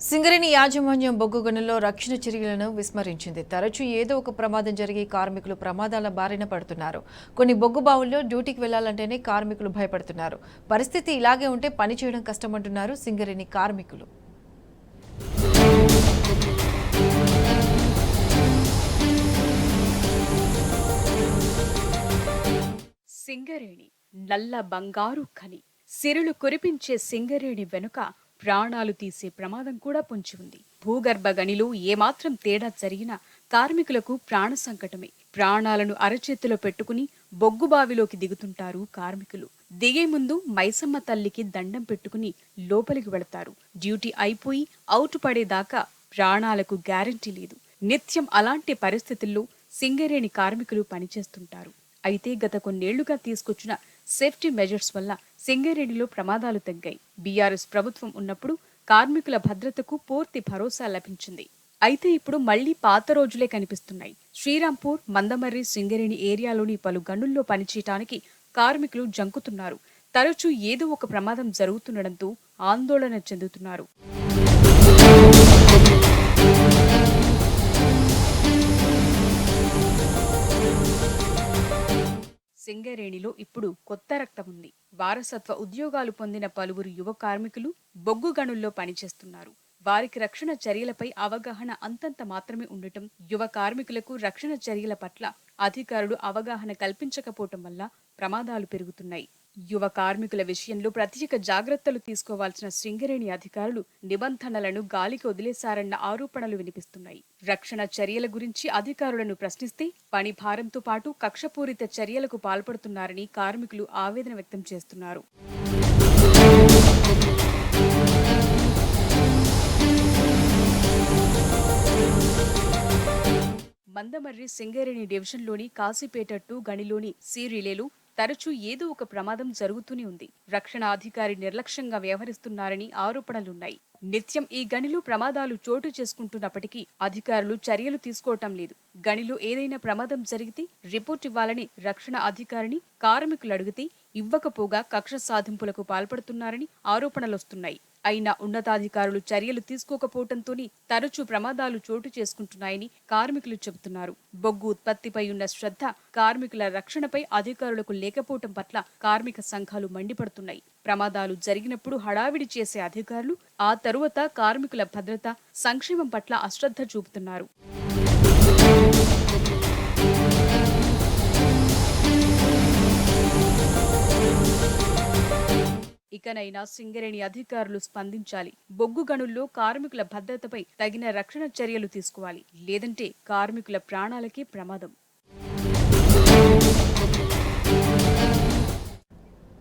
సింగరేణి యాజమాన్యం బొగ్గు గనుల్లో రక్షణ చర్యలను విస్మరించింది. తరచూ ఏదో ఒక ప్రమాదం జరిగి కార్మికులు ప్రమాదాల బారిన పడుతున్నారు. కొన్ని బొగ్గు బావుల్లో డ్యూటీకి వెళ్లాలంటేనే కార్మికులు భయపడుతున్నారు. పరిస్థితి ఇలాగే ఉంటే పని చేయడం కష్టమంటున్నారు సింగరేణి కార్మికులు. సింగరేణి నల్ల బంగారు ఖని. సిరులు కురిపించే సింగరేణి వెనుక ప్రాణాలు తీసే ప్రమాదం కూడా పొంచి ఉంది. భూగర్భ గనిలో ఏమాత్రం తేడా జరిగినా కార్మికులకు ప్రాణ సంకటమే. ప్రాణాలను అరచేతిలో పెట్టుకుని బొగ్గుబావిలోకి దిగుతుంటారు కార్మికులు. దిగే ముందు మైసమ్మ తల్లికి దండం పెట్టుకుని లోపలికి వెళతారు. డ్యూటీ అయిపోయి అవుటు పడేదాకా ప్రాణాలకు గ్యారంటీ లేదు. నిత్యం అలాంటి పరిస్థితుల్లో సింగరేణి కార్మికులు పనిచేస్తుంటారు. అయితే గత కొన్నేళ్లుగా తీసుకొచ్చిన సేఫ్టీ మెజర్స్ వల్ల సింగరేణిలో ప్రమాదాలు తగ్గాయి. బీఆర్ఎస్ ప్రభుత్వం ఉన్నప్పుడు కార్మికుల భద్రతకు పూర్తి భరోసా లభించింది. అయితే ఇప్పుడు మళ్లీ పాత రోజులే కనిపిస్తున్నాయి. శ్రీరాంపూర్, మందమర్రి, సింగరేణి ఏరియాలోని పలు గనుల్లో పనిచేయటానికి కార్మికులు జంకుతున్నారు. తరచూ ఏదో ఒక ప్రమాదం జరుగుతుండటంతో ఆందోళన చెందుతున్నారు. సింగరేణిలో ఇప్పుడు కొత్త రక్తం ఉంది. వారసత్వ ఉద్యోగాలు పొందిన పలువురు యువ కార్మికులు బొగ్గు గనుల్లో పనిచేస్తున్నారు. వారికి రక్షణ చర్యలపై అవగాహన అంతంత మాత్రమే ఉండటం, యువ కార్మికులకు రక్షణ చర్యల పట్ల అధికారులు అవగాహన కల్పించకపోవటం వల్ల ప్రమాదాలు పెరుగుతున్నాయి. యువ కార్మికుల విషయంలో ప్రత్యేక జాగ్రత్తలు తీసుకోవాల్సిన సింగరేణి అధికారులు నిబంధనలను గాలికి వదిలేశారన్న ఆరోపణలు వినిపిస్తున్నాయి. రక్షణ చర్యల గురించి అధికారులను ప్రశ్నిస్తే పని భారంతో పాటు కక్షపూరిత చర్యలకు పాల్పడుతున్నారని కార్మికులు ఆవేదన వ్యక్తం చేస్తున్నారు. మందమర్రి సింగరేణి డివిజన్లోని కాశీపేట 2 గనిలోని రిలేలు తరచూ ఏదో ఒక ప్రమాదం జరుగుతూనే ఉంది. రక్షణ అధికారి నిర్లక్ష్యంగా వ్యవహరిస్తున్నారని ఆరోపణలున్నాయి. నిత్యం ఈ గనిలో ప్రమాదాలు చోటు చేసుకుంటున్నప్పటికీ అధికారులు చర్యలు తీసుకోవటం లేదు. గనిలో ఏదైనా ప్రమాదం జరిగితే రిపోర్ట్ ఇవ్వాలని రక్షణ అధికారిని కార్మికులు అడిగితే ఇవ్వకపోగా కక్ష సాధింపులకు పాల్పడుతున్నారని ఆరోపణలొస్తున్నాయి. అయినా ఉన్నతాధికారులు చర్యలు తీసుకోకపోవడంతోనే తరచూ ప్రమాదాలు చోటు చేసుకుంటున్నాయని కార్మికులు చెబుతున్నారు. బొగ్గు ఉత్పత్తిపై ఉన్న శ్రద్ధ, కార్మికుల రక్షణపై అధికారులకు లేకపోవటం పట్ల కార్మిక సంఘాలు మండిపడుతున్నాయి. ప్రమాదాలు జరిగినప్పుడు హడావిడి చేసే అధికారులు ఆ తరువాత కార్మికుల భద్రత, సంక్షేమం పట్ల అశ్రద్ధ చూపుతున్నారు. ఇకనైనా సింగరేణి అధికారులు స్పందించాలి. బొగ్గు గనుల్లో కార్మికుల భద్రతపై తగిన రక్షణ చర్యలు తీసుకోవాలి. లేదంటే కార్మికుల ప్రాణాలకే ప్రమాదం.